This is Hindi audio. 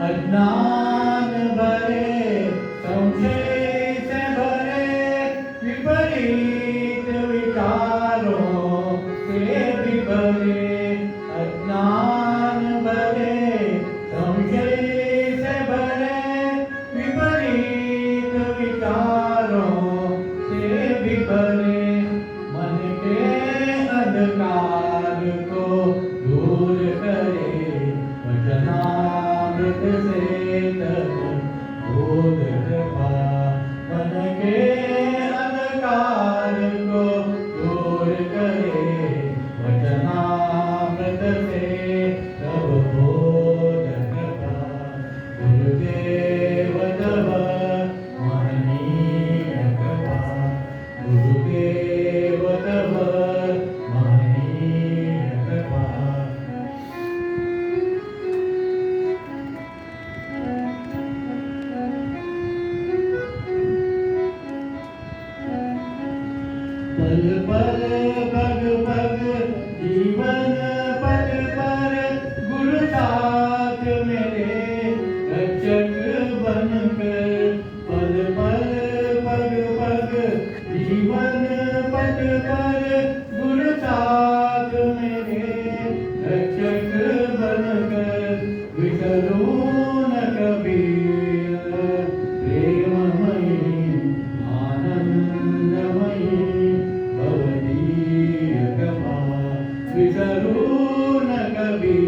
अज्ञान भरे संशय से भरे विपरीत विचारों से भी भरे अज्ञान भरे संशय से भरे विपरीत विचारों से भी भरे मन के अंधकार को दूर करे वचनामृत से तब बोध कृपा मन के अंधकार को दूर करे वचनामृत से तब बोध कृपा गुरुदेव तब महनीय कृपा गुरुदेव तब महनीय कृपा पल पल पग पग जीवन पल पर गुरु साथ मेरे रक्षक बनकर पल पल पग पग जीवन पल पर गुरु साथ मेरे रक्षक बनकर विसरू न कभी प्रेममयी आनंदमयी भवदीय कृपा विसरू न कभी